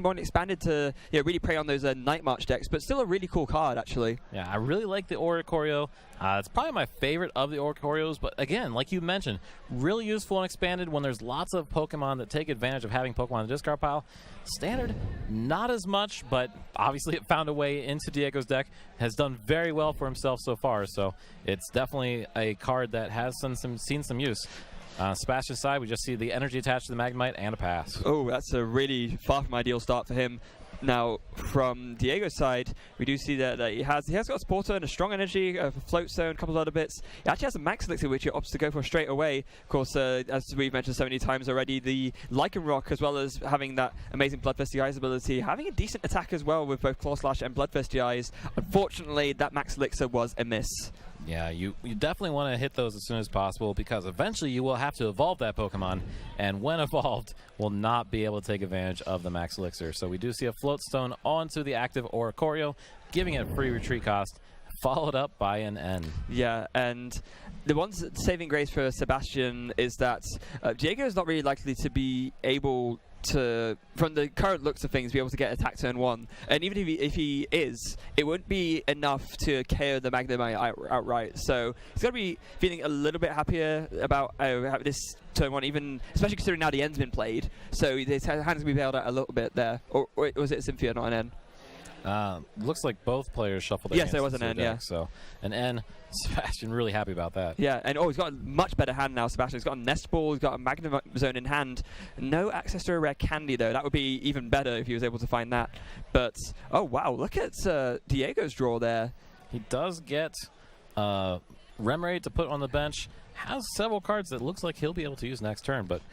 Pokemon expanded to really prey on those Night March decks, but still a really cool card, actually. Yeah, I really like the Oricorio. It's probably my favorite of the Oricorios, but again, like you mentioned, really useful and expanded when there's lots of Pokemon that take advantage of having Pokemon in the discard pile. Standard, not as much, but obviously it found a way into Diego's deck, has done very well for himself so far, so it's definitely a card that has seen some use. Sebastian's side, we just see the energy attached to the Magnemite and a pass. Oh, that's a really far from ideal start for him. Now, from Diego's side, we do see that he has got a Sporter and a strong energy, a Float Stone, a couple of other bits. He actually has a Max Elixir, which he opts to go for straight away. Of course, as we've mentioned so many times already, the Lycanroc, as well as having that amazing Bloodthirsty Eyes ability, having a decent attack as well with both Claw Slash and Bloodthirsty Eyes. Unfortunately, that Max Elixir was a miss. Yeah, you definitely want to hit those as soon as possible, because eventually you will have to evolve that Pokemon, and when evolved, will not be able to take advantage of the Max Elixir. So we do see a Float Stone onto the active Oricorio, giving it a free retreat cost, followed up by an N. Yeah, and the one saving grace for Sebastian is that Diego is not really likely to be able to, from the current looks of things, be able to get attack turn 1. And even if he is, it won't be enough to KO the Magnemite outright. So he's got to be feeling a little bit happier about this turn 1, even especially considering now the N's been played. So his hand's going to be bailed out a little bit there. Or was it Cynthia, not an N? Looks like both players shuffled their Yes, there was an N, deck, so an N. Sebastian really happy about that. Yeah, and he's got a much better hand now, Sebastian. He's got a Nest Ball, he's got a Magnum Zone in hand. No access to a rare candy, though. That would be even better if he was able to find that. But, oh, wow, look at Diego's draw there. He does get Remoraid to put on the bench. Has several cards that looks like he'll be able to use next turn, but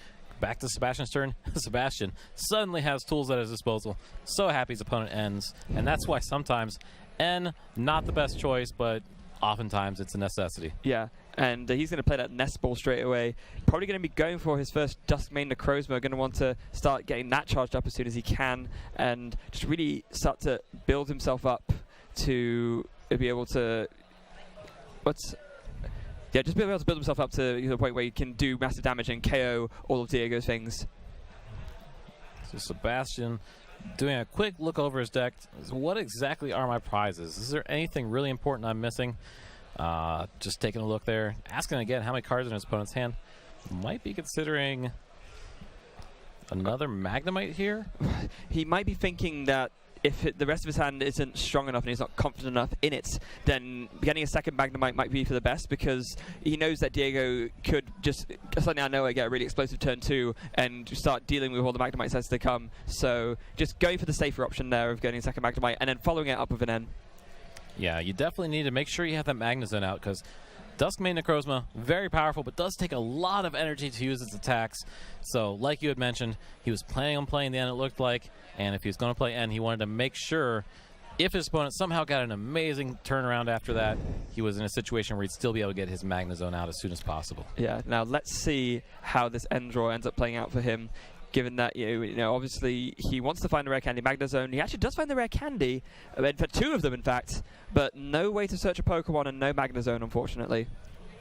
back to Sebastian's turn. Sebastian suddenly has tools at his disposal. So happy his opponent ends. And that's why sometimes N, not the best choice, but oftentimes it's a necessity. Yeah, and he's going to play that Nest Ball straight away. Probably going to be going for his first Duskmane Necrozma. Going to want to start getting that charged up as soon as he can and just really start to build himself up to be able to... Yeah, just be able to build himself up to the point where he can do massive damage and KO all of Diego's things. So Sebastian doing a quick look over his deck. What exactly are my prizes? Is there anything really important I'm missing? Just taking a look there. Asking again how many cards are in his opponent's hand. Might be considering another Magnemite here. He might be thinking that if the rest of his hand isn't strong enough and he's not confident enough in it, then getting a second Magnemite might be for the best, because he knows that Diego could just suddenly out of nowhere get a really explosive turn 2 and start dealing with all the Magnemites as they come. So just going for the safer option there of getting a second Magnemite and then following it up with an N. Yeah, you definitely need to make sure you have that Magnezone out, because Duskmane Necrozma, very powerful, but does take a lot of energy to use its attacks. So, like you had mentioned, he was planning on playing the N, it looked like, and if he was going to play N, he wanted to make sure if his opponent somehow got an amazing turnaround after that, he was in a situation where he'd still be able to get his Magnezone out as soon as possible. Yeah, now let's see how this N draw ends up playing out for him. Given that, you know, obviously he wants to find the rare candy Magnezone. He actually does find the rare candy, for 2 of them, in fact, but no way to search a Pokemon and no Magnezone, unfortunately.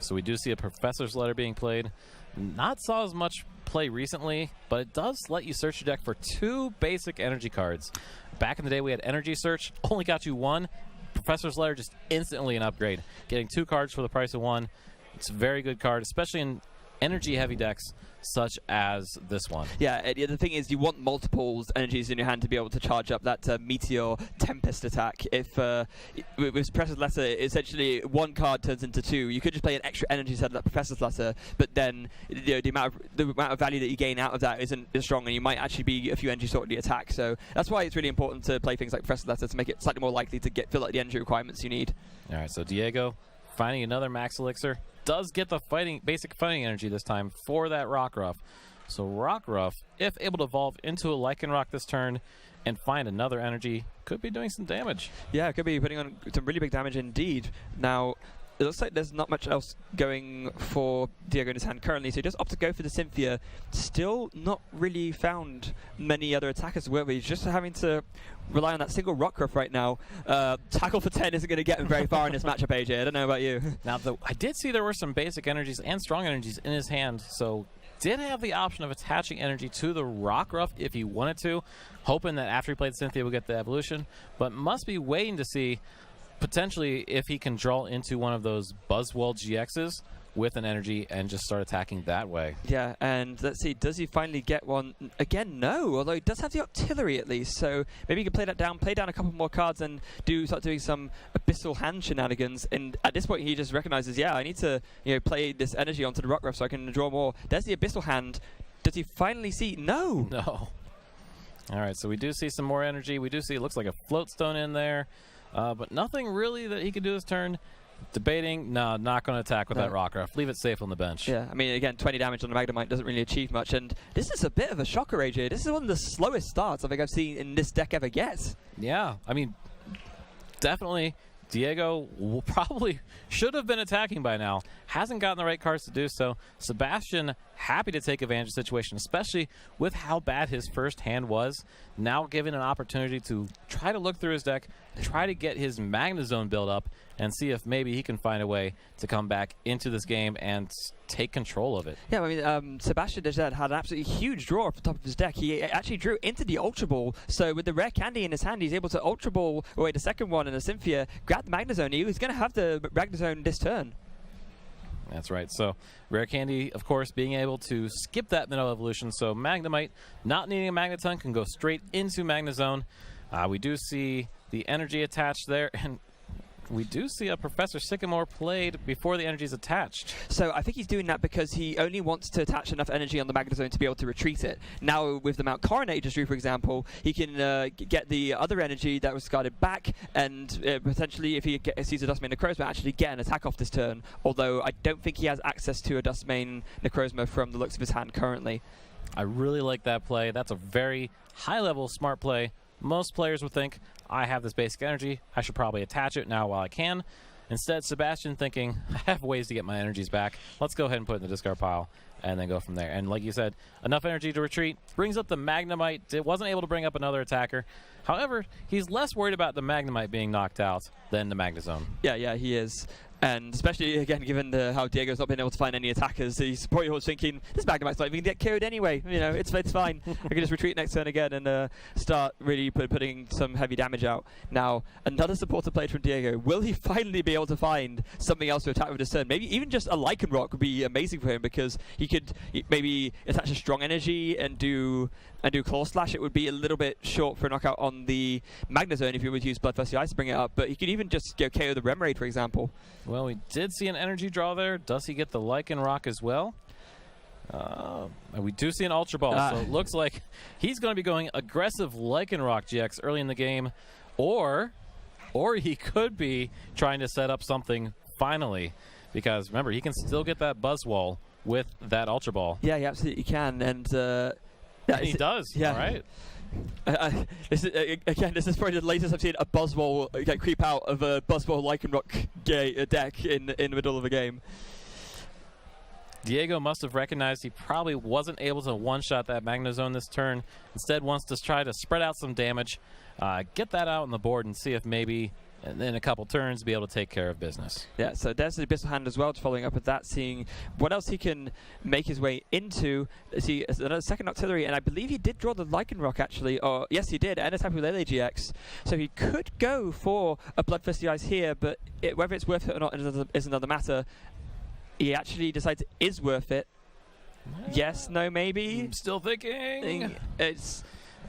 So we do see a Professor's Letter being played. Not saw as much play recently, but it does let you search your deck for 2 basic energy cards. Back in the day, we had Energy Search, only got you 1. Professor's Letter, just instantly an upgrade. Getting 2 cards for the price of 1. It's a very good card, especially in energy-heavy decks such as this one. Yeah, the thing is, you want multiple energies in your hand to be able to charge up that Meteor Tempest attack. If with Professor's Letter, essentially 1 card turns into 2. You could just play an extra energy set like Professor's Letter, but then the amount of value that you gain out of that isn't as strong, and you might actually be a few energy sort of the attack. So that's why it's really important to play things like Professor's Letter to make it slightly more likely to fill out the energy requirements you need. All right, so Diego finding another Max Elixir. Does get the basic fighting energy this time for that Rockruff. So Rockruff, if able to evolve into a Lycanroc this turn and find another energy, could be doing some damage. Yeah, it could be putting on some really big damage indeed. Now, it looks like there's not much else going for Diego in his hand currently, so he just opts to go for the Cynthia. Still not really found many other attackers, where he's just having to rely on that single Rockruff right now. Tackle for 10 isn't going to get him very far in this matchup, AJ. I don't know about you. Now, I did see there were some basic energies and strong energies in his hand, so did have the option of attaching energy to the Rock Ruff if he wanted to, hoping that after he played Cynthia we'll get the evolution, but must be waiting to see potentially if he can draw into one of those Buzzwole GXs with an energy and just start attacking that way. Yeah, and let's see, does he finally get one? Again, no, although he does have the artillery at least, so maybe he can play that down, play down a couple more cards and start doing some abyssal hand shenanigans. And at this point he just recognizes, yeah, I need to play this energy onto the Rock Ruff so I can draw more. There's the abyssal hand. Does he finally see? No. All right, so we do see some more energy. We do see, it looks like a float stone in there, but nothing really that he can do this turn. Debating, no, not going to attack with that Rock Ruff. Leave it safe on the bench. Yeah, I mean, again, 20 damage on the Magnemite doesn't really achieve much, and this is a bit of a shocker, AJ. This is one of the slowest starts I think I've seen in this deck ever yet. Yeah, I mean, definitely Dyego probably should have been attacking by now. Hasn't gotten the right cards to do so. Sebastian happy to take advantage of the situation, especially with how bad his first hand was. Now given an opportunity to try to look through his deck, try to get his Magnezone build up, and see if maybe he can find a way to come back into this game and take control of it. Yeah, I mean, Sebastian had an absolutely huge draw off the top of his deck. He actually drew into the Ultra Ball, so with the rare candy in his hand, he's able to Ultra Ball away the second one and a Cynthia, grab the Magnezone. He was going to have the Magnezone this turn. That's right. So rare candy, of course, being able to skip that middle evolution. So Magnemite, not needing a Magneton, can go straight into Magnezone. We do see the energy attached there, and we do see a Professor Sycamore played before the energy is attached. So I think he's doing that because he only wants to attach enough energy on the Magnezone to be able to retreat it. Now with the Mount Coronet he just drew, for example, he can get the other energy that was guarded back, and potentially if he sees a Dustmane Necrozma, actually get an attack off this turn, although I don't think he has access to a Dustmane Necrozma from the looks of his hand currently. I really like that play. That's a very high-level smart play. Most players would think, I have this basic energy, I should probably attach it now while I can. Instead, Sebastian thinking, I have ways to get my energies back. Let's go ahead and put it in the discard pile and then go from there. And like you said, enough energy to retreat. Brings up the Magnemite. It wasn't able to bring up another attacker. However, he's less worried about the Magnemite being knocked out than the Magnezone. Yeah, he is. And especially, again, given how Diego's not been able to find any attackers, he's probably always thinking, this Magnemite's not even going to get killed anyway. It's fine. I can just retreat next turn again and start really putting some heavy damage out. Now, another supporter played from Dyego. Will he finally be able to find something else to attack with this turn? Maybe even just a Lycanroc would be amazing for him, because he could maybe attach a strong energy and do Claw Slash. It would be a little bit short for a knockout on the Magnezone if he would use Bloodthirsty Eyes to bring it up, but he could even just go KO the Remoraid, for example. Well, we did see an energy draw there. Does he get the Lycanroc as well? We do see an Ultra Ball, so it looks like he's going to be going aggressive Lycanroc GX early in the game, or he could be trying to set up something finally, because remember, he can still get that Buzzwole with that Ultra Ball. Yeah, he absolutely can, and he does. Yeah. All right. This is probably the latest I've seen a Buzzwole creep out of a Buzzwole Lycanroc deck in the middle of a game. Dyego must have recognized he probably wasn't able to one-shot that Magnezone this turn. Instead, wants to try to spread out some damage, get that out on the board, and see if maybe in a couple turns be able to take care of business. Yeah, so there's the Abyssal Hand as well, following up with that, seeing what else he can make his way into. See, another second Octillery, and I believe he did draw the Lycanroc actually, or yes he did, and a Tapu Lele GX. So he could go for a Bloodthirsty Eyes here, but whether it's worth it or not is another matter. He actually decides it is worth it. Yes, no, maybe? I'm still thinking.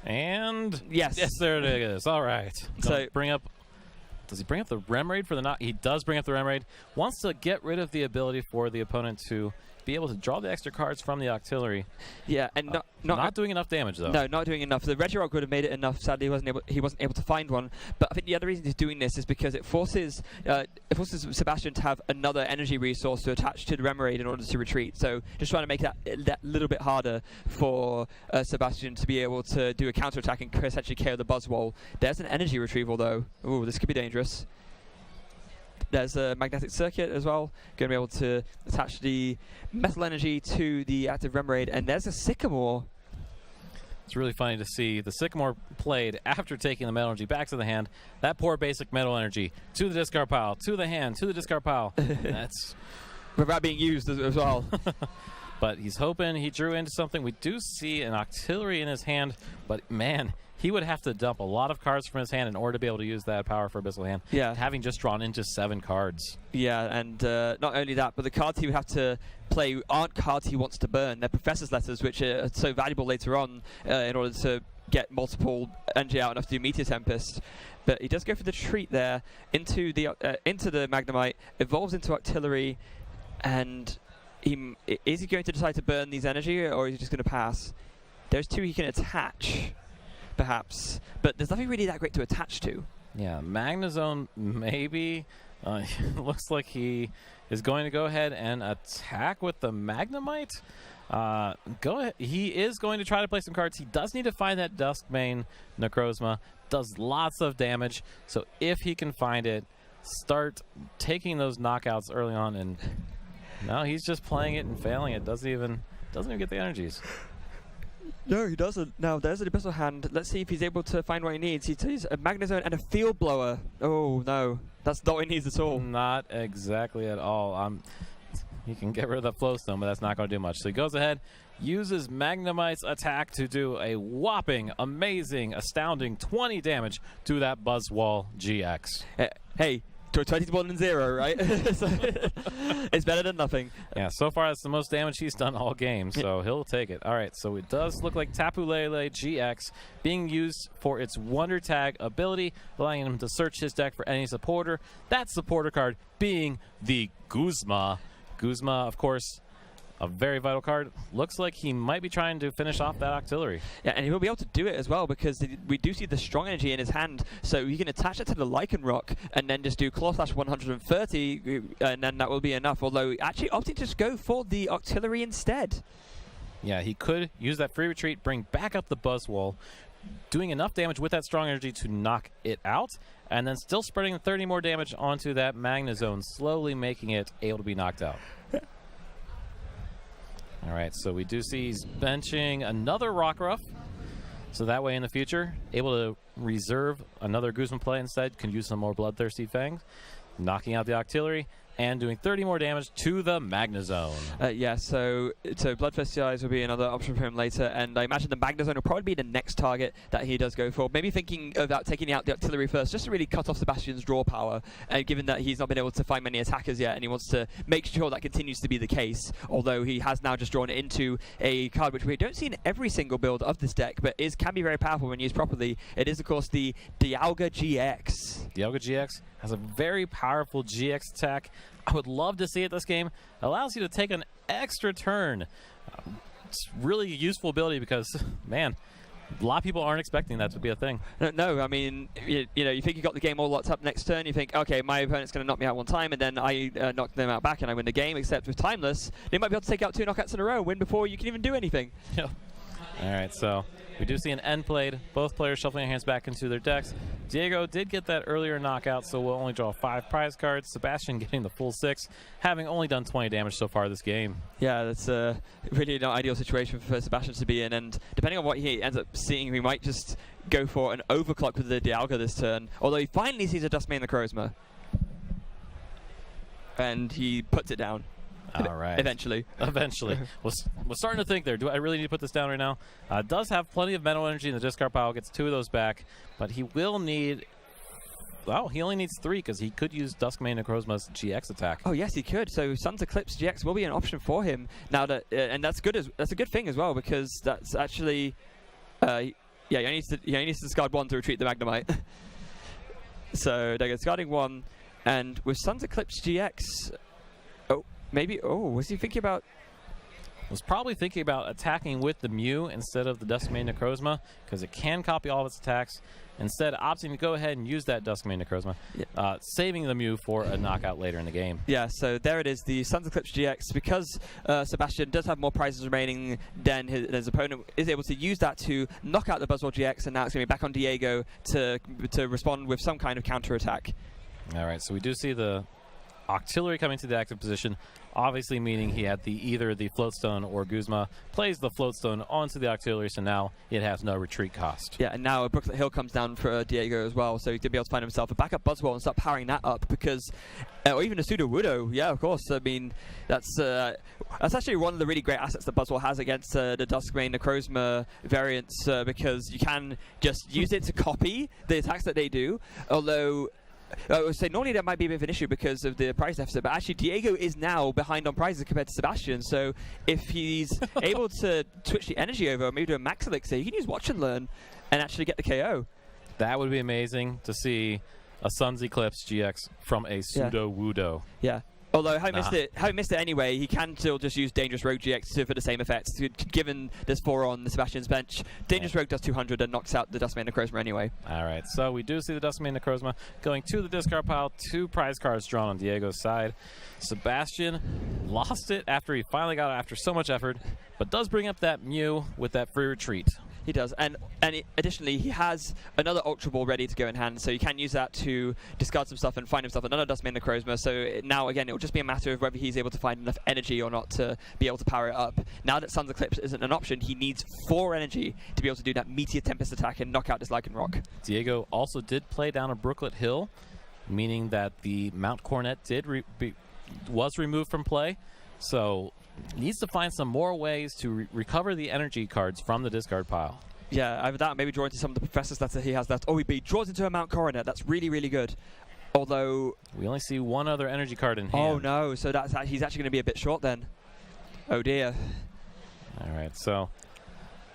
And yes, there it is. All right. So does he bring up the Remoraid for the knock? He does bring up the Remoraid. Wants to get rid of the ability for the opponent to be able to draw the extra cards from the Octillery. Yeah, and not doing enough damage though. No, not doing enough. The Regirock would have made it enough. Sadly, he wasn't able to find one. But I think the other reason he's doing this is because it forces Sebastian to have another energy resource to attach to the Remoraid in order to retreat. So just trying to make that little bit harder for Sebastian to be able to do a counter attack and essentially KO the Buzzwole. There's an energy retrieval though. Ooh, this could be dangerous. There's a Magnetic Circuit as well. Going to be able to attach the Metal Energy to the active Remoraid. And there's a Sycamore. It's really funny to see the Sycamore played after taking the Metal Energy back to the hand. That poor basic Metal Energy to the discard pile, to the hand, to the discard pile. That's without being used as well. but he's hoping he drew into something. We do see an Octillery in his hand, but man, he would have to dump a lot of cards from his hand in order to be able to use that power for Abyssal Hand. Yeah. Having just drawn into 7 cards. Yeah, and not only that, but the cards he would have to play aren't cards he wants to burn. They're Professor's Letters, which are so valuable later on in order to get multiple energy out enough to do Meteor Tempest. But he does go for the treat there into the Magnemite, evolves into Octillery, and is he going to decide to burn these energy, or is he just going to pass? There's 2 he can attach, perhaps, but there's nothing really that great to attach to. Yeah, Magnezone maybe. Looks like he is going to go ahead and attack with the Magnemite. Go ahead. He is going to try to play some cards. He does need to find that Duskmane Necrozma. Does lots of damage. So if he can find it, start taking those knockouts early on. And no, he's just playing it and failing it. Doesn't even get the energies. No, he doesn't. Now, there's an Abyssal Hand. Let's see if he's able to find what he needs. He sees a Magnezone and a Field Blower. Oh, no. That's not what he needs at all. Not exactly at all. He can get rid of the Flowstone, but that's not going to do much. So he goes ahead, uses Magnemite's attack to do a whopping, amazing, astounding 20 damage to that Buzzwole GX. Hey, 21-0, right? It's better than nothing. Yeah, so far that's the most damage he's done all game, so he'll take it. All right, so it does look like Tapu Lele GX being used for its Wonder Tag ability, allowing him to search his deck for any supporter. That supporter card being the Guzma. Guzma, of course, a very vital card. Looks like he might be trying to finish off that Octillery. Yeah, and he will be able to do it as well because we do see the strong energy in his hand. So he can attach it to the Lycan Rock and then just do Claw Slash 130, and then that will be enough. Although actually opting to just go for the Octillery instead. Yeah, he could use that free retreat, bring back up the Buzzwole, doing enough damage with that strong energy to knock it out, and then still spreading 30 more damage onto that Magnezone, slowly making it able to be knocked out. All right, so we do see he's benching another Rockruff. So that way in the future, able to reserve another Guzman play instead, can use some more Bloodthirsty Fangs, knocking out the Octillery, and doing 30 more damage to the Magnezone. Yeah, so Bloodthirsty Eyes will be another option for him later, and I imagine the Magnezone will probably be the next target that he does go for. Maybe thinking about taking out the Octillery first, just to really cut off Sebastian's draw power, and given that he's not been able to find many attackers yet, and he wants to make sure that continues to be the case, although he has now just drawn it into a card which we don't see in every single build of this deck, but can be very powerful when used properly. It is, of course, the Dialga GX. Dialga GX has a very powerful GX attack. I would love to see it this game. It allows you to take an extra turn. It's really a useful ability because, man, a lot of people aren't expecting that to be a thing. No, I mean, you think you got the game all locked up next turn, you think, okay, my opponent's going to knock me out one time, and then I knock them out back and I win the game, except with Timeless, they might be able to take out 2 knockouts in a row, win before you can even do anything. Yeah. All right, so we do see an end played. Both players shuffling their hands back into their decks. Dyego did get that earlier knockout, so we'll only draw 5 prize cards. Sebastian getting the full 6, having only done 20 damage so far this game. Yeah, that's a really not ideal situation for Sebastian to be in, and depending on what he ends up seeing, we might just go for an overclock with the Dialga this turn, although he finally sees a Duskmane Necrozma. And he puts it down. All right. Eventually. We're starting to think there. Do I really need to put this down right now? Does have plenty of mental energy in the discard pile. Gets 2 of those back, but he will need. Well, he only needs 3 because he could use Duskmane Necrozma's GX attack. Oh yes, he could. So Sun's Eclipse GX will be an option for him now. That and that's good. That's a good thing as well because that's actually. Yeah, he only needs to discard 1 to retreat the Magnemite. So they're discarding 1, and with Sun's Eclipse GX. Maybe, was he thinking about... Was probably thinking about attacking with the Mew instead of the Duskmane Necrozma, because it can copy all of its attacks. Instead, opting to go ahead and use that Duskmane Necrozma, saving the Mew for a knockout later in the game. Yeah, so there it is, the Sun's Eclipse GX. Because Sebastian does have more prizes remaining than his opponent, is able to use that to knock out the Buzzwole GX, and now it's going to be back on Dyego to respond with some kind of counter attack. All right, so we do see the Octillery coming to the active position, obviously meaning he had either the Floatstone or Guzma plays the Floatstone onto the Octillery, so now it has no retreat cost. Yeah, and now a Brooklet Hill comes down for Dyego as well, so he could be able to find himself a backup Buzzwole and start powering that up, because, or even a Pseudo Wudo, yeah, of course. I mean, that's actually one of the really great assets that Buzzwole has against the Duskmane Necrozma variants, because you can just use it to copy the attacks that they do, although I would say normally that might be a bit of an issue because of the prize deficit, but actually Dyego is now behind on prizes compared to Sebastian, so if he's able to switch the energy over, maybe do a Max Elixir, he can use Watch and Learn and actually get the KO. That would be amazing to see a Sun's Eclipse GX from a Pseudo Wudo. Yeah. Although having missed it anyway, he can still just use Dangerous Rogue GX for the same effect, given there's 4 on the Sebastian's bench. Dangerous Rogue does 200 and knocks out the Duskmane Necrozma anyway. All right, so we do see the Duskmane Necrozma going to the discard pile. 2 prize cards drawn on Diego's side. Sebastian lost it after he finally got it after so much effort, but does bring up that Mew with that free retreat. He does, and additionally, he has another Ultra Ball ready to go in hand, so you can use that to discard some stuff and find himself another Duskmane Necrozma. So now, again, it will just be a matter of whether he's able to find enough energy or not to be able to power it up. Now that Sun's Eclipse isn't an option, he needs 4 energy to be able to do that Meteor Tempest attack and knock out this Lycanroc. Diego also did play down a Brooklet Hill, meaning that the Mount Coronet was removed from play, so needs to find some more ways to recover the energy cards from the discard pile. Yeah, either that, maybe draw into some of the Professor's Letter he has left. Oh, he draws into a Mount Coronet. That's really, really good. Although we only see 1 other energy card in hand. Oh no, so he's actually going to be a bit short then. Oh dear. All right, so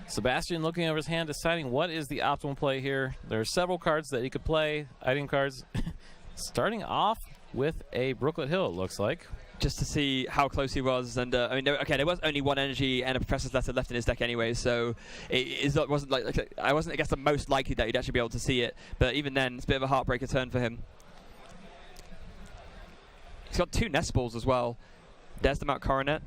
Sebastian looking over his hand, deciding what is the optimal play here. There are several cards that he could play, item cards. Starting off with a Brooklet Hill, it looks like. Just to see how close he was, and I mean, there was only 1 energy and a Professor's Letter left in his deck anyway, so it wasn't like I wasn't, I guess, the most likely that he'd actually be able to see it. But even then, it's a bit of a heartbreaker turn for him. He's got 2 Nest Balls as well. There's the Mount Coronet.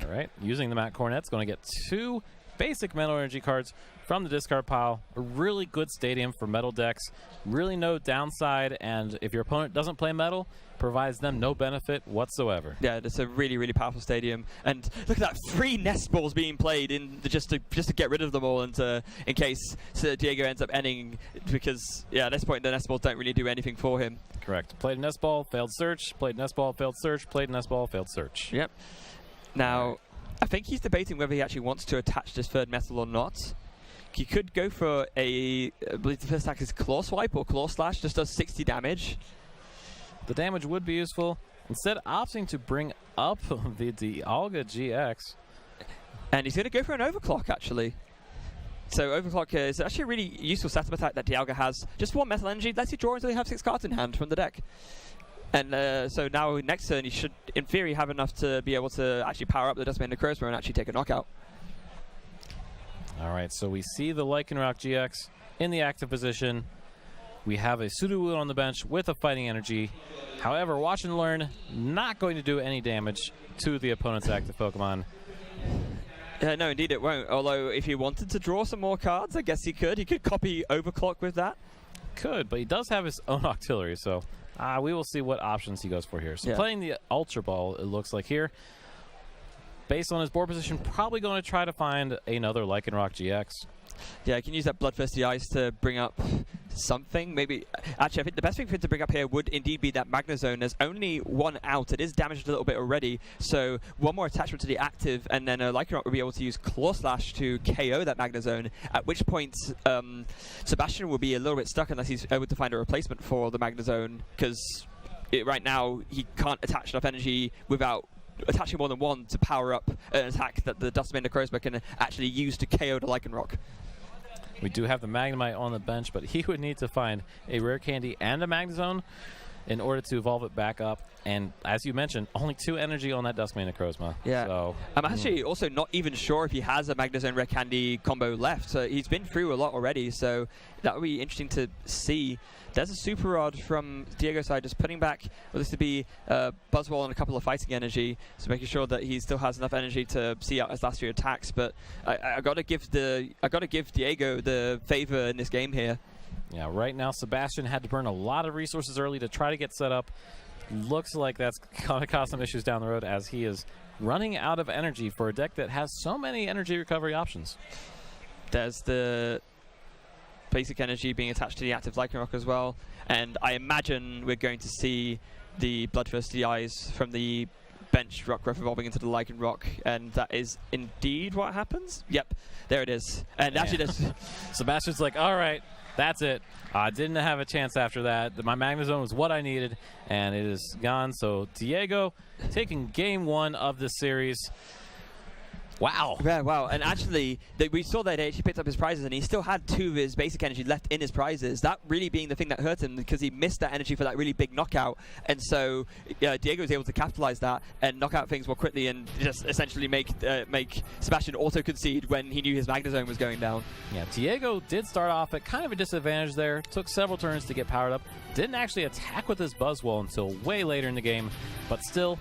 All right, using the Mount Coronet's going to get 2 basic Metal Energy cards from the discard pile. A really good stadium for metal decks. Really no downside, and if your opponent doesn't play metal, provides them no benefit whatsoever. Yeah, it's a really, really powerful stadium. And look at that, 3 Nest Balls being played in just to get rid of them all, and in case Diego ends up ending, because at this point the Nest Balls don't really do anything for him. Correct. Played Nest Ball, failed search. Played Nest Ball, failed search. Played Nest Ball, failed search. Yep. Now, I think he's debating whether he actually wants to attach this 3rd metal or not. He could go for I believe the first attack is Claw Swipe or Claw Slash, just does 60 damage. The damage would be useful. Instead, opting to bring up the Dialga GX. And he's going to go for an Overclock, actually. So Overclock is actually a really useful setup attack that Dialga has. Just 1 metal energy, lets you draw until you have 6 cards in hand from the deck. And so now next turn, he should, in theory, have enough to be able to actually power up the Duskmane Necrozma and actually take a knockout. All right, so we see the Lycanroc GX in the active position. We have a Sudowoodo on the bench with a Fighting Energy. However, Watch and Learn not going to do any damage to the opponent's active Pokemon. No, indeed it won't. Although, if he wanted to draw some more cards, I guess he could. He could copy Overclock with that. Could, but he does have his own Octillery, so we will see what options he goes for here. So playing the Ultra Ball, it looks like here. Based on his board position, probably going to try to find another Lycanroc GX. Yeah, I can use that Bloodthirsty Ice to bring up something. Maybe, actually, I think the best thing for him to bring up here would indeed be that Magnezone. There's only 1 out. It is damaged a little bit already, so 1 more attachment to the active, and then Lycanroc will be able to use Claw Slash to KO that Magnezone, at which point Sebastian will be a little bit stuck unless he's able to find a replacement for the Magnezone, because right now he can't attach enough energy without attaching more than 1 to power up an attack that the Duskmane Necrozma can actually use to KO the Lycanroc. We do have the Magnemite on the bench, but he would need to find a Rare Candy and a Magnezone in order to evolve it back up. And as you mentioned, only 2 energy on that Duskmane Necrozma. Yeah. So, I'm actually also not even sure if he has a Magnezone Rare Candy combo left. So he's been through a lot already, so that would be interesting to see. There's a Super Rod from Diego's side, just putting back what this to be Buzzwole and a couple of Fighting Energy, so making sure that he still has enough energy to see out his last 3 attacks. But I gotta give Diego the favor in this game here. Yeah, right now Sebastian had to burn a lot of resources early to try to get set up. looks like that's going to cause some issues down the road as he is running out of energy for a deck that has so many energy recovery options. There's the basic energy being attached to the active Lycan Rock as well, and I imagine we're going to see the Bloodthirsty Eyes from the bench Rock Growth evolving into the Lycan Rock, and that is indeed what happens. Yep, there it is. And actually there's Sebastian's like, all right, that's it. I didn't have a chance after that. My Magnezone was what I needed, and it is gone. So Dyego taking game 1 of this series. Wow. Yeah, wow. And actually, we saw that he actually picked up his prizes, and he still had 2 of his basic energy left in his prizes. That really being the thing that hurt him, because he missed that energy for that really big knockout. And so Dyego was able to capitalize that and knock out things more quickly and just essentially make Sebastian auto-concede when he knew his Magnezone was going down. Yeah, Dyego did start off at kind of a disadvantage there. Took several turns to get powered up. Didn't actually attack with his Buzzwole until way later in the game. But still,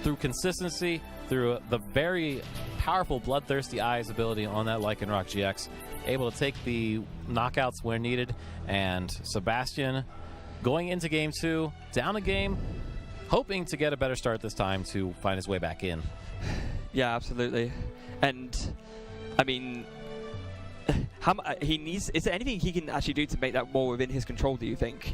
through consistency, through the very powerful Bloodthirsty Eyes ability on that Lycan Rock GX, able to take the knockouts where needed, and Sebastian going into game 2, down a game, hoping to get a better start this time to find his way back in. Yeah, absolutely. And, I mean, is there anything he can actually do to make that more within his control, do you think?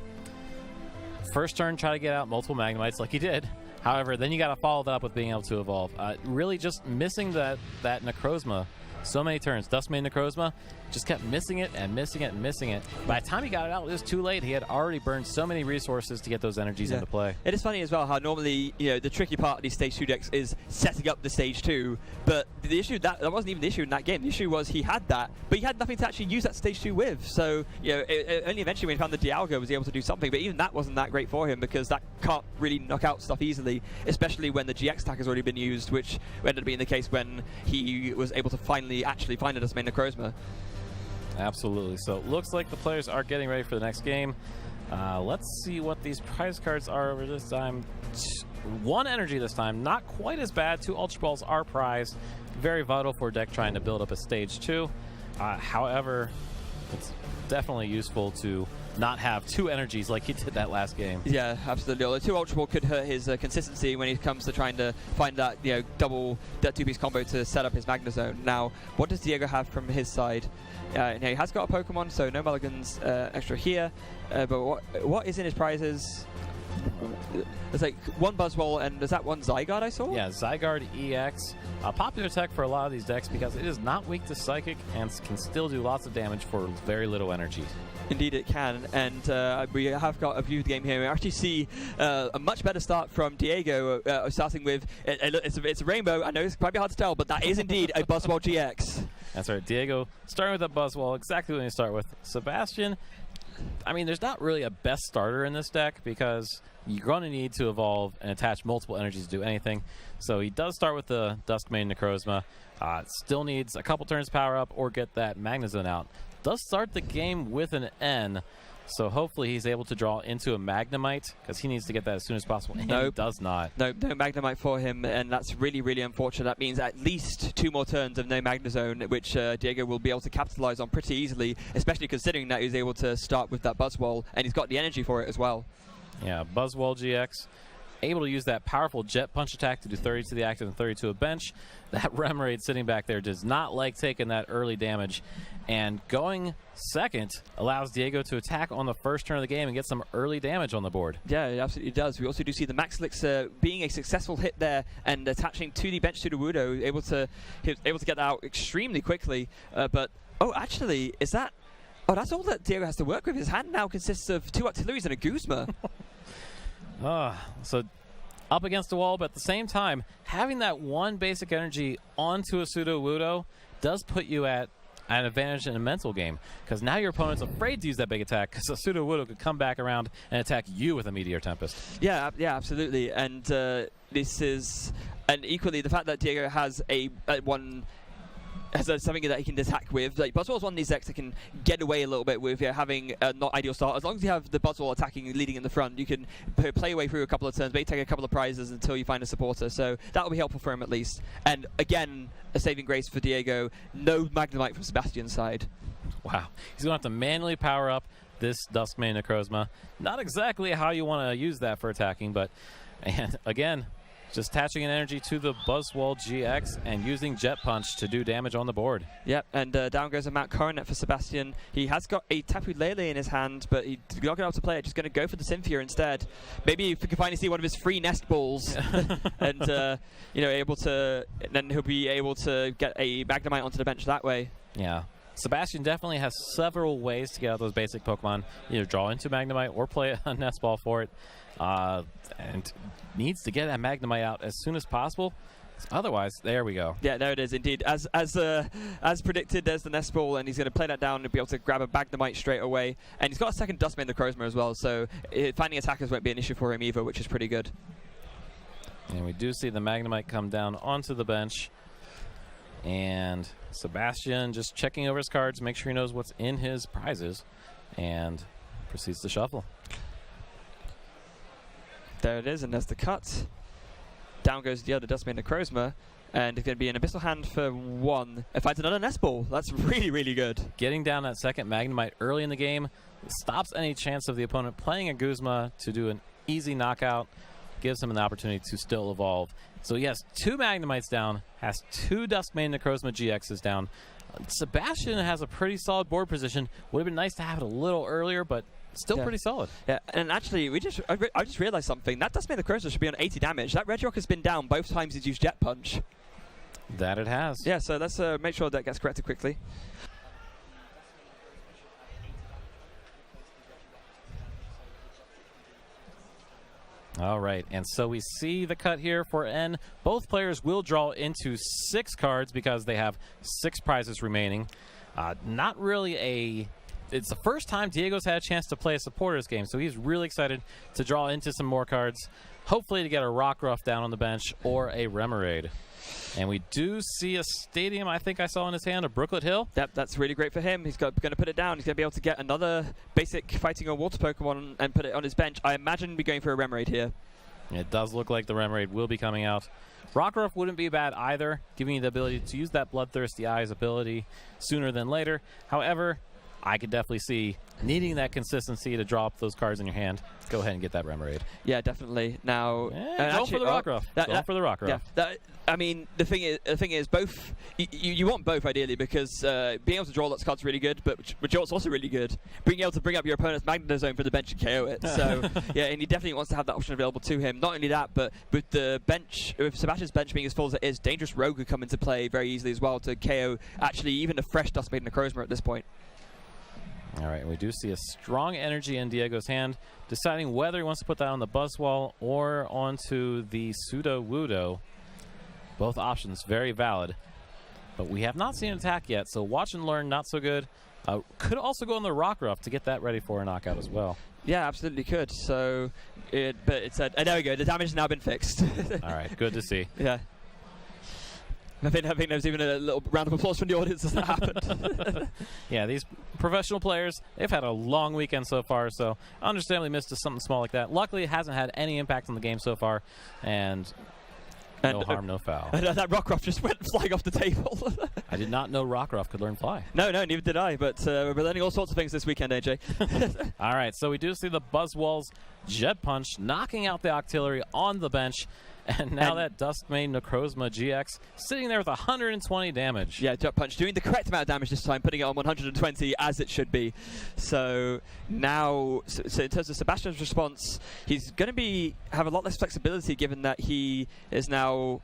First turn, try to get out multiple Magnemites like he did. However, then you got to follow that up with being able to evolve. Really just missing that Necrozma so many turns. Duskmane Necrozma just kept missing it and missing it and missing it. By the time he got it out, it was too late. He had already burned so many resources to get those energies into play. It is funny as well how normally, the tricky part of these stage 2 decks is setting up the stage 2, but the issue that wasn't even the issue in that game. The issue was he had that, but he had nothing to actually use that stage 2 with. So, only eventually when he found the Dyego was able to do something, but even that wasn't that great for him because that can't really knock out stuff easily, especially when the GX attack has already been used, which ended up being the case when he was able to finally actually find a Duskmane Necrozma. Absolutely. So it looks like the players are getting ready for the next game. Let's see what these prize cards are over this time. 1 energy this time. Not quite as bad. 2 Ultra Balls are prized. Very vital for a deck trying to build up a stage 2. However, it's definitely useful to not have 2 energies like he did that last game. Yeah, absolutely. Although 2 Ultra Ball could hurt his consistency when he comes to trying to find that double that 2-piece combo to set up his Magnezone. Now, what does Dyego have from his side? He has got a Pokemon, so no mulligans extra here. But what is in his prizes? There's like 1 Buzzwole, and is that 1 Zygarde I saw? Yeah, Zygarde EX. A popular tech for a lot of these decks because it is not weak to Psychic and can still do lots of damage for very little energy. Indeed it can, and we have got a view of the game here. We actually see a much better start from Dyego, starting with, it's a rainbow. I know it's quite hard to tell, but that is indeed a Buzzwole GX. That's right, Dyego starting with a Buzzwole, exactly what you start with. Sebastian, I mean, there's not really a best starter in this deck because you're going to need to evolve and attach multiple energies to do anything. So he does start with the Duskmane Necrozma. Still needs a couple turns to power up or get that Magnezone out. Does start the game with an N, so hopefully he's able to draw into a Magnemite because he needs to get that as soon as possible. And he does not. No Magnemite for him, and that's really, really unfortunate. That means at least 2 more turns of no Magnezone, which Dyego will be able to capitalize on pretty easily, especially considering that he's able to start with that Buzzwole, and he's got the energy for it as well. Yeah, Buzzwole GX. Able to use that powerful Jet Punch attack to do 30 to the active and 30 to a bench. That Remoraid sitting back there does not like taking that early damage. And going second allows Dyego to attack on the first turn of the game and get some early damage on the board. Yeah, it absolutely does. We also do see the Max Elixir being a successful hit there and attaching to the bench to the Wudo, able to get that out extremely quickly. But, actually, is that... Oh, that's all that Dyego has to work with. His hand now consists of 2 Artilleries and a Guzma. So up against the wall, but at the same time, having that 1 basic energy onto a Sudowoodo does put you at an advantage in a mental game, because now your opponent's afraid to use that big attack because a Sudowoodo could come back around and attack you with a Meteor Tempest. Yeah, absolutely. And this is... And equally, the fact that Dyego has something that he can attack with. Like, Buzzwole's one of these decks that can get away a little bit with having a not ideal start. As long as you have the Buzzwole attacking and leading in the front, you can play away through a couple of turns, maybe take a couple of prizes until you find a supporter. So that will be helpful for him at least. And again, a saving grace for Dyego. No Magnemite from Sebastian's side. Wow. He's going to have to manually power up this Duskmane Necrozma. Not exactly how you want to use that for attacking, but and again, just attaching an energy to the Buzzwole GX and using Jet Punch to do damage on the board. Yep, and down goes a Mount Coronet for Sebastian. He has got a Tapu Lele in his hand, but he's not going to be able to play it. Just going to go for the Cynthia instead. Maybe if we can finally see one of his free nest balls, and able to, then he'll be able to get a Magnemite onto the bench that way. Yeah. Sebastian definitely has several ways to get out those basic Pokemon, either draw into Magnemite or play a Nest Ball for it, and needs to get that Magnemite out as soon as possible. Otherwise, there we go. Yeah, there it is indeed. As predicted, there's the Nest Ball, and he's going to play that down and be able to grab a Magnemite straight away. And he's got a second Duskmane Necrozma as well, so finding attackers won't be an issue for him either, which is pretty good. And we do see the Magnemite come down onto the bench. And Sebastian just checking over his cards, make sure he knows what's in his prizes, and proceeds to shuffle. There it is, and there's the cut. Down goes the other Duskmane Necrozma, and it's going to be an Abyssal Hand for 1. It finds another Nest Ball. That's really, really good. Getting down that second Magnemite early in the game stops any chance of the opponent playing a Guzma to do an easy knockout, gives him an opportunity to still evolve. So he has 2 Magnemites down, has 2 Duskmane Necrozma GXs down. Sebastian has a pretty solid board position. Would have been nice to have it a little earlier, but still pretty solid. Yeah, and actually, I just realized something. That Duskmane Necrozma should be on 80 damage. That Regirock has been down both times he's used Jet Punch. That it has. Yeah, so let's make sure that gets corrected quickly. All right, and so we see the cut here for N. Both players will draw into 6 cards because they have 6 prizes remaining. Not really a... It's the first time Diego's had a chance to play a supporters game, so he's really excited to draw into some more cards, hopefully to get a Rockruff down on the bench or a Remoraid. And we do see a Stadium, I think I saw in his hand, a Brooklet Hill. Yep, that's really great for him. He's going to put it down. He's going to be able to get another basic fighting or water Pokemon and put it on his bench. I imagine we're going for a Remoraid here. It does look like the Remoraid will be coming out. Rockruff wouldn't be bad either, giving you the ability to use that Bloodthirsty Eyes ability sooner than later. However, I could definitely see needing that consistency to draw up those cards in your hand. Go ahead and get that Remoraid. Yeah, definitely. Now, go for the Rockruff. Go for the Rockruff. Yeah, I mean, the thing is, both. You want both ideally because being able to draw lots of cards is really good, but what's also really good, being able to bring up your opponent's Magnezone for the bench and KO it. So yeah, and he definitely wants to have that option available to him. Not only that, but with the bench, with Sebastian's bench being as full as it is, Dangerous Rogue could come into play very easily as well to KO actually even a fresh Duskmane Necrozma at this point. All right, we do see a strong energy in Diego's hand, deciding whether he wants to put that on the Buzzwole or onto the Sudowoodo. Both options very valid, but we have not seen an attack yet, so watch and learn, not so good. Could also go on the Rockruff to get that ready for a knockout as well. Yeah, absolutely could. So, there we go. The damage has now been fixed. All right, good to see. Yeah. I think there's even a little round of applause from the audience as that happened. Yeah, these professional players, they've had a long weekend so far, so understandably missed something small like that. Luckily, it hasn't had any impact on the game so far, and no harm, no foul. That Rockruff just went flying off the table. I did not know Rockruff could learn Fly. No, neither did I, but we're learning all sorts of things this weekend, AJ. All right, so we do see the Buzzwole's Jet Punch knocking out the Octillery on the bench. And now that Duskmane Necrozma GX sitting there with 120 damage. Yeah, Jet Punch doing the correct amount of damage this time, putting it on 120 as it should be. So now, so in terms of Sebastian's response, he's going to have a lot less flexibility given that he is now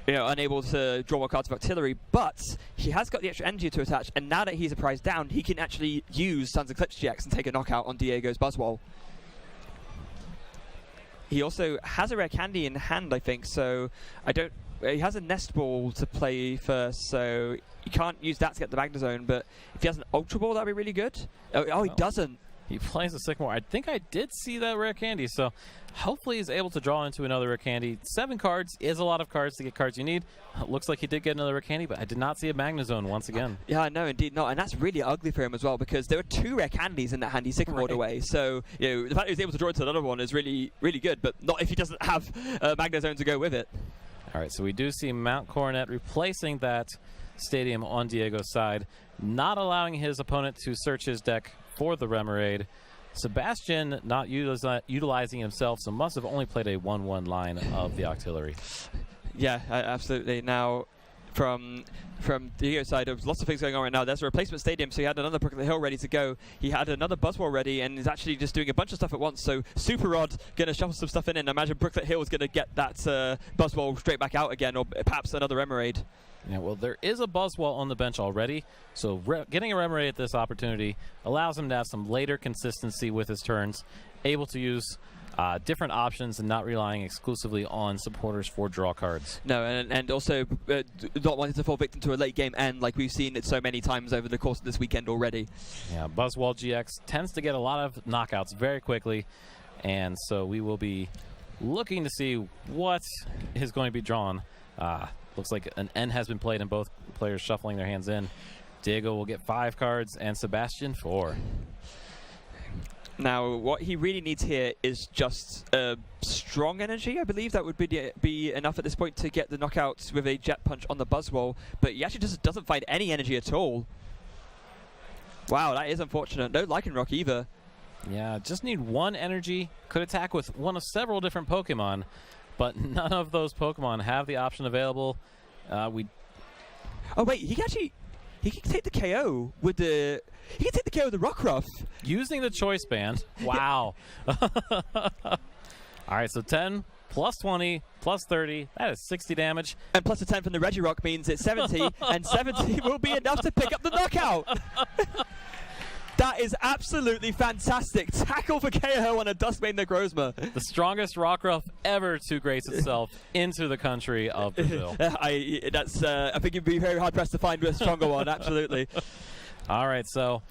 unable to draw more cards of Octillery, but he has got the extra energy to attach, and now that he's a prize down, he can actually use Sun's Eclipse GX and take a knockout on Diego's Buzzwole. He also has a rare candy in hand, I think, so he has a Nest Ball to play first, so you can't use that to get the Magnezone, but if he has an Ultra Ball, that'd be really good. Oh, he doesn't. He plays a Sycamore. I think I did see that rare candy, so hopefully he's able to draw into another rare candy. 7 cards is a lot of cards to get cards you need. Looks like he did get another rare candy, but I did not see a Magnezone once again. Yeah, no, indeed not. And that's really ugly for him as well, because there are 2 rare candies in that hand he Sycamore away. So, the fact that he's able to draw into another one is really, really good, but not if he doesn't have Magnezone to go with it. All right, so we do see Mount Coronet replacing that Stadium on Diego's side, not allowing his opponent to search his deck for the Remoraid. Sebastian not utilizing himself, so must have only played a 1-1 line of the Octillery. Yeah, absolutely. Now, from Diego's side, there's lots of things going on right now. There's a replacement stadium, so he had another Brooklet Hill ready to go. He had another Buzzwall ready, and he's actually just doing a bunch of stuff at once. So Super Rod going to shuffle some stuff in, and imagine Brooklet Hill is going to get that Buzzwall straight back out again, or perhaps another Remoraid. Yeah, well, there is a Buzzwall on the bench already, so getting a Remoraid at this opportunity allows him to have some later consistency with his turns, able to use different options and not relying exclusively on supporters for draw cards. No, and also not wanting to fall victim to a late game end like we've seen it so many times over the course of this weekend already. Yeah, Buzzwall GX tends to get a lot of knockouts very quickly, and so we will be looking to see what is going to be drawn. Looks like an N has been played and both players shuffling their hands in. Dyego will get 5 cards and Sebastian 4. Now, what he really needs here is just strong energy. I believe that would be enough at this point to get the knockout with a Jet Punch on the Buzzwall, but he actually just doesn't find any energy at all. Wow, that is unfortunate. No Lycanroc either. Yeah, just need 1 energy. Could attack with one of several different Pokemon, but none of those Pokemon have the option available. Oh wait, he can take the KO with the. He can take the KO with the Rockruff. Using the Choice Band. Wow. All right, so 10 plus 20 plus 30. That is 60 damage. And plus a 10 from the Regirock means it's 70, and 70 will be enough to pick up the knockout. That is absolutely fantastic. Tackle for KO on a Duskmane Necrozma. The strongest Rockruff ever to grace itself into the country of Brazil. I think you'd be very hard-pressed to find a stronger one, absolutely. All right, so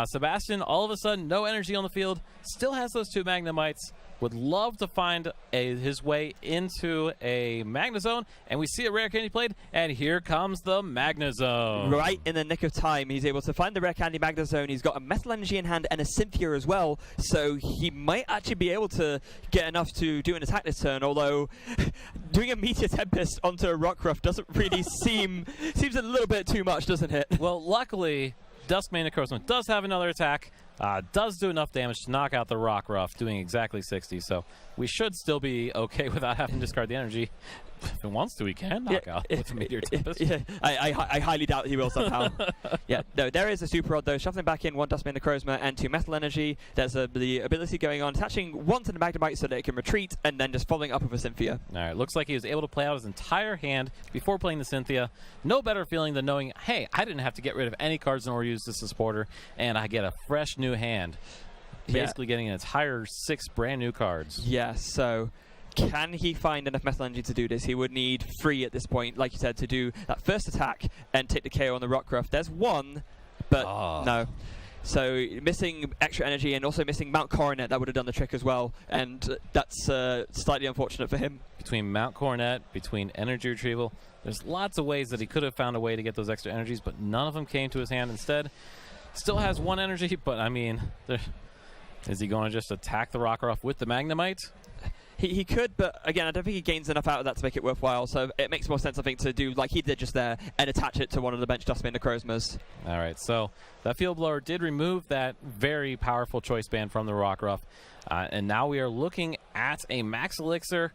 Sebastian, all of a sudden, no energy on the field. Still has those 2 Magnemites. Would love to find his way into a Magnezone, and we see a rare candy played, and here comes the Magnezone. Right in the nick of time, he's able to find the rare candy Magnezone. He's got a Metal Energy in hand and a Cynthia as well, so he might actually be able to get enough to do an attack this turn, although doing a Meteor Tempest onto a Rockruff doesn't really seems a little bit too much, doesn't it? Well, luckily, Duskmane Necrozma does have another attack. Does do enough damage to knock out the Rockruff, doing exactly 60. So we should still be okay without having to discard the energy. If he wants to, he can knock out with a Meteor Tempest. Yeah, I highly doubt he will somehow. Yeah, no, there is a Super Rod though, shuffling back in 1 Duskmane Necrozma and 2 Metal Energy. There's the ability going on, attaching 1 to the Magnemite so that it can retreat, and then just following up with a Cynthia. All right, looks like he was able to play out his entire hand before playing the Cynthia. No better feeling than knowing, hey, I didn't have to get rid of any cards in order to use this supporter, and I get a fresh new hand. Basically getting an entire 6 brand new cards. Yeah, so can he find enough Metal Energy to do this? He would need 3 at this point, like you said, to do that first attack and take the KO on the Rockruff. There's 1, but no. So missing extra energy and also missing Mount Coronet, that would have done the trick as well, and that's slightly unfortunate for him. Between Mount Coronet, between energy retrieval, there's lots of ways that he could have found a way to get those extra energies, but none of them came to his hand instead. Still has 1 energy, but I mean, is he going to just attack the Rockruff with the Magnemite? He could, but again, I don't think he gains enough out of that to make it worthwhile, so it makes more sense, I think, to do like he did just there and attach it to one of the bench Duskmane Necrozmas. All right, so that Field Blower did remove that very powerful Choice Band from the Rockruff, and now we are looking at a Max Elixir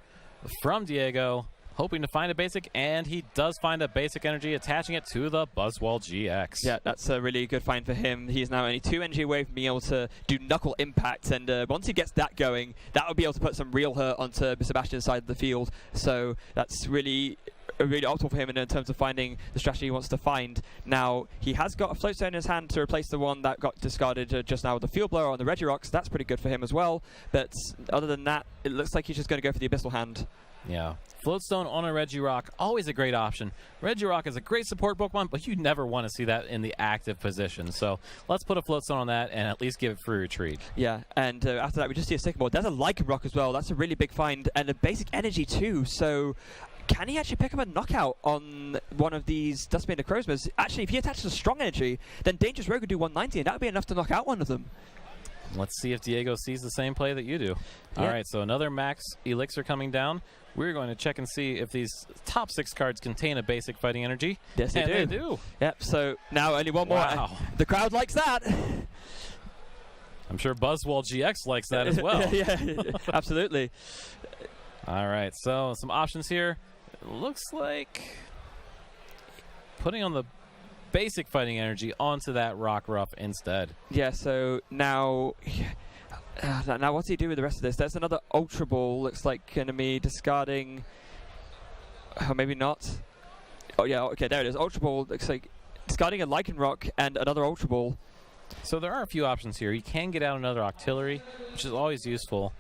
from Dyego, hoping to find a basic, and he does find a basic energy, attaching it to the Buzzwall GX. Yeah, that's a really good find for him. He's now only 2 energy away from being able to do Knuckle Impact, and once he gets that going, that will be able to put some real hurt onto Sebastian's side of the field. So that's really optimal for him in terms of finding the strategy he wants to find. Now, he has got a Float Stone in his hand to replace the one that got discarded just now with the Field Blower on the Regirock, so that's pretty good for him as well. But other than that, it looks like he's just going to go for the Abyssal Hand. Yeah. Floatstone on a Regirock, always a great option. Regirock is a great support Pokemon, but you never want to see that in the active position. So let's put a Floatstone on that and at least give it free retreat. Yeah, and after that we just see a Sycamore. There's a Lycanroc as well. That's a really big find, and a basic energy too. So can he actually pick up a knockout on one of these Duskmane Necrozmas? Actually, if he attaches a strong energy, then Dangerous Rogue would do 190, and that would be enough to knock out one of them. Let's see if Dyego sees the same play that you do. Yeah. All right, so another Max Elixir coming down. We're going to check and see if these top 6 cards contain a basic fighting energy. Yes, they do. They do. Yep, so now only one more. Wow. The crowd likes that. I'm sure Buzzwole GX likes that as well. Yeah, absolutely. All right, so some options here. It looks like putting on the basic fighting energy onto that Rock Ruff instead. Yeah, so now what's he do with the rest of this? There's another Ultra Ball. Looks like going to be discarding. Oh, maybe not. Oh, yeah, okay, there it is. Ultra Ball looks like discarding a Lycan Rock and another Ultra Ball. So there are a few options here. He can get out another Octillery, which is always useful.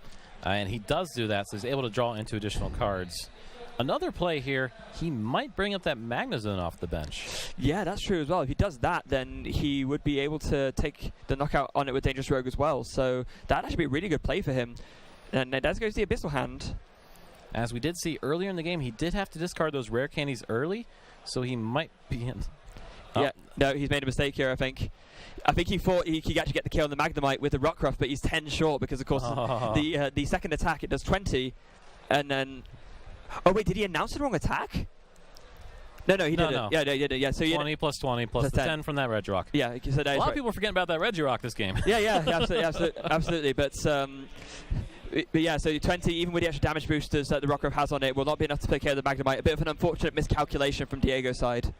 And he does do that, so he's able to draw into additional cards. Another play here, he might bring up that Magnezone off the bench. Yeah, that's true as well. If he does that, then he would be able to take the knockout on it with Dangerous Rogue as well. So that'd actually be a really good play for him. And there goes the Abyssal Hand. As we did see earlier in the game, he did have to discard those rare candies early, so he might be in. Oh. Yeah, no, he's made a mistake here, I think. I think he thought he could actually get the kill on the Magnemite with the Rockruff, but he's 10 short because, of course, the second attack, it does 20. And then... Oh, wait, did he announce the wrong attack? No, he didn't. No. Yeah. So 20 plus 20 plus the 10 from that Regirock. Yeah, so a lot of people are forgetting about that Regirock this game. Yeah, absolutely. But yeah, so 20, even with the extra damage boosters that the Rockruff has on it, will not be enough to take care of the Magnemite. A bit of an unfortunate miscalculation from Diego's side.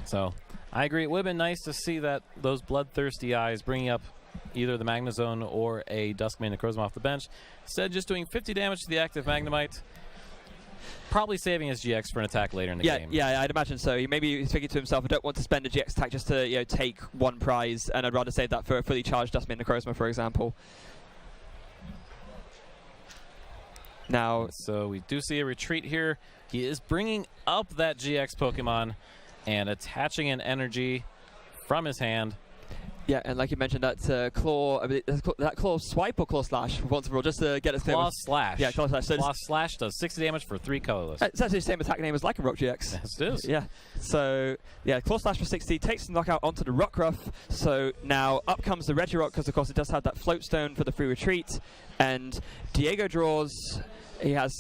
So, I agree. It would have been nice to see that those bloodthirsty eyes bringing up either the Magnezone or a Duskmane Necrozma off the bench. Instead, just doing 50 damage to the active Magnemite. Probably saving his GX for an attack later in the game. Yeah, I'd imagine so. Maybe he's thinking to himself, I don't want to spend a GX attack just to take one prize, and I'd rather save that for a fully charged Duskmane Necrozma, for example. Now, so we do see a retreat here. He is bringing up that GX Pokemon and attaching an energy from his hand. Yeah, and like you mentioned, that claw, that claw swipe or claw slash once and for all, just to get us clear. Claw slash. Yeah, claw slash. So claw slash does 60 damage for 3 colorless. It's actually the same attack name as Lycan Rock GX. Yes, it is. Yeah. So yeah, claw slash for 60 takes the knockout onto the Rockruff. So now up comes the Regirock because of course it does have that float stone for the free retreat, and Dyego draws. He has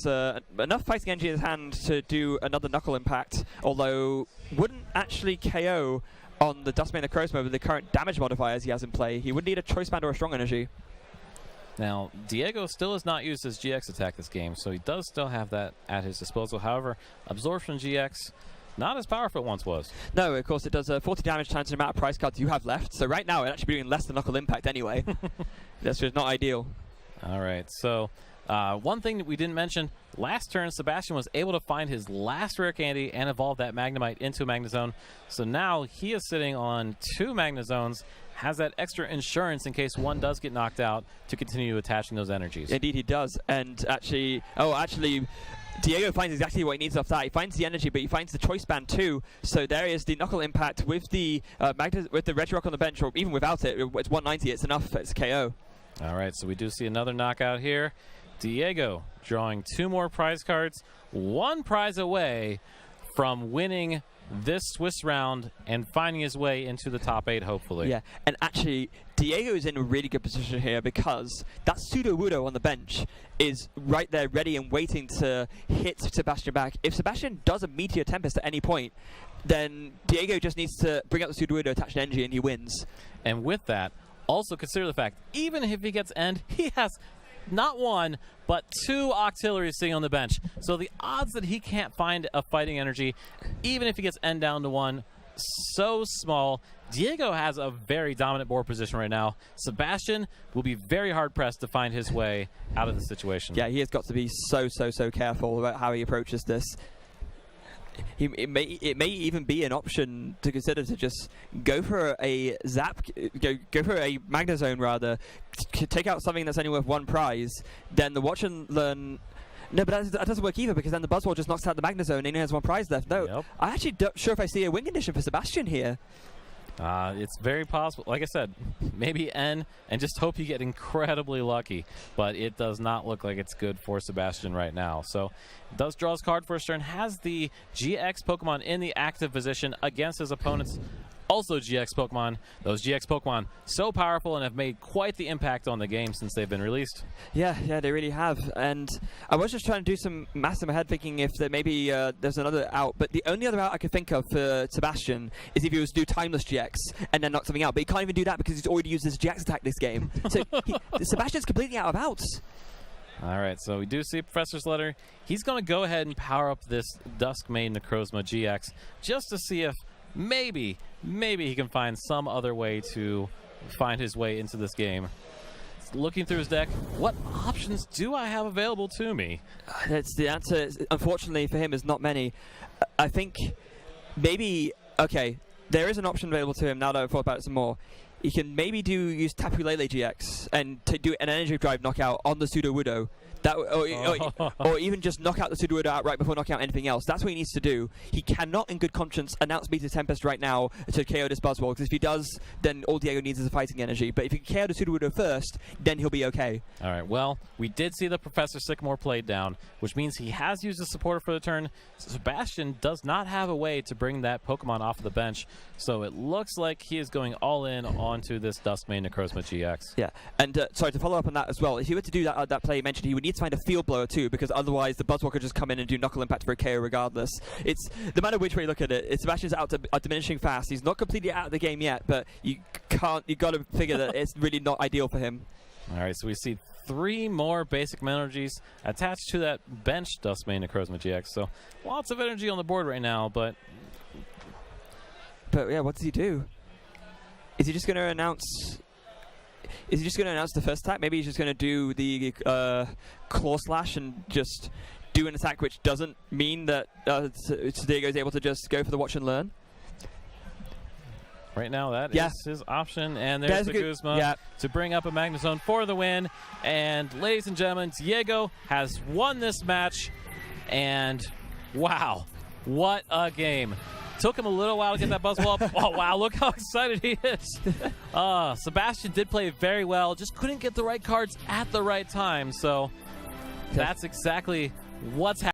enough fighting energy in his hand to do another Knuckle Impact, although wouldn't actually KO on the Duskmane Necrozma with the current damage modifiers he has in play. He would need a Choice Band or a Strong Energy. Now, Dyego still has not used his GX attack this game, so he does still have that at his disposal. However, Absorption GX, not as powerful as it once was. No, of course, it does 40 damage times the amount of price cards you have left. So right now, it actually be doing less than Knuckle Impact anyway. That's just not ideal. All right, so... one thing that we didn't mention, last turn Sebastian was able to find his last rare candy and evolve that Magnemite into a Magnezone. So now he is sitting on 2 Magnezones, has that extra insurance in case one does get knocked out to continue attaching those energies. Indeed he does. And actually, Dyego finds exactly what he needs off that. He finds the energy, but he finds the Choice Band too. So there is the Knuckle Impact with the Regirock on the bench, or even without it. It's 190, it's enough, it's KO. All right, so we do see another knockout here. Dyego drawing 2 more prize cards, 1 prize away from winning this Swiss round and finding his way into the top 8, hopefully. Yeah, and actually, Dyego is in a really good position here because that Sudowoodo on the bench is right there ready and waiting to hit Sebastian back. If Sebastian does a Meteor Tempest at any point, then Dyego just needs to bring up the Sudowoodo, attach an energy, and he wins. And with that, also consider the fact, even if he gets end, he has... not 1, but 2 Octilleries sitting on the bench. So the odds that he can't find a fighting energy, even if he gets end down to 1, so small. Dyego has a very dominant board position right now. Sebastian will be very hard-pressed to find his way out of the situation. Yeah, he has got to be so careful about how he approaches this. It may even be an option to consider to just go for a zap, go for a Magnezone rather, take out something that's only worth 1 prize. Then the watch and learn. No, but that doesn't work either because then the Buzzwole just knocks out the Magnezone and he has 1 prize left. No, yep. I actually don't sure if I see a win condition for Sebastian here. It's very possible. Like I said, maybe N, and just hope you get incredibly lucky. But it does not look like it's good for Sebastian right now. So, does draw his card for his turn, has the GX Pokemon in the active position against his opponent's also GX Pokemon. Those GX Pokemon so powerful and have made quite the impact on the game since they've been released. Yeah, they really have. And I was just trying to do some maths in my head, thinking if there maybe there's another out. But the only other out I could think of for Sebastian is if he was to do Timeless GX and then knock something out. But he can't even do that because he's already used his GX attack this game. So Sebastian's completely out of outs. All right, so we do see Professor's Letter. He's going to go ahead and power up this Duskmane Necrozma GX just to see if maybe he can find some other way to find his way into this game. Looking through his deck, what options do I have available to me? That's the answer. Unfortunately for him, is not many. I think maybe, okay, there is an option available to him now that I've thought about it some more. He can maybe use Tapu Lele GX and to do an Energy Drive knockout on the Sudowoodo. Or even just knock out the Sudowoodo outright before knocking out anything else. That's what he needs to do. He cannot, in good conscience, announce Meteor Tempest right now to KO this Buzzwole, because if he does, then all Dyego needs is a fighting energy. But if he can KO the Sudowoodo first, then he'll be okay. All right, well, we did see the Professor Sycamore played down, which means he has used a supporter for the turn. Sebastian does not have a way to bring that Pokemon off of the bench, so it looks like he is going all in onto this Duskmane Necrozma GX. Yeah, and sorry, to follow up on that as well, if he were to do that play you mentioned, he would need to find a Field Blower too, because otherwise the Buzzwole could just come in and do Knuckle Impact for a KO regardless. It's no matter which way you look at it, Sebastian's out diminishing fast. He's not completely out of the game yet, but you got to figure that it's really not ideal for him. All right, so we see 3 more basic energies attached to that bench Duskmane Necrozma GX. So lots of energy on the board right now, but yeah, what does he do? Is he just going to announce? Is he just going to announce the first attack? Maybe he's just going to do the Claw Slash and just do an attack which doesn't mean that Dyego is able to just go for the Watch and Learn. Right now, that is his option. And there's the Guzma to bring up a Magnezone for the win. And ladies and gentlemen, Dyego has won this match. And wow, what a game. Took him a little while to get that Buzzwole up. Oh, wow, look how excited he is. Sebastian did play very well, just couldn't get the right cards at the right time. So that's exactly what's happening.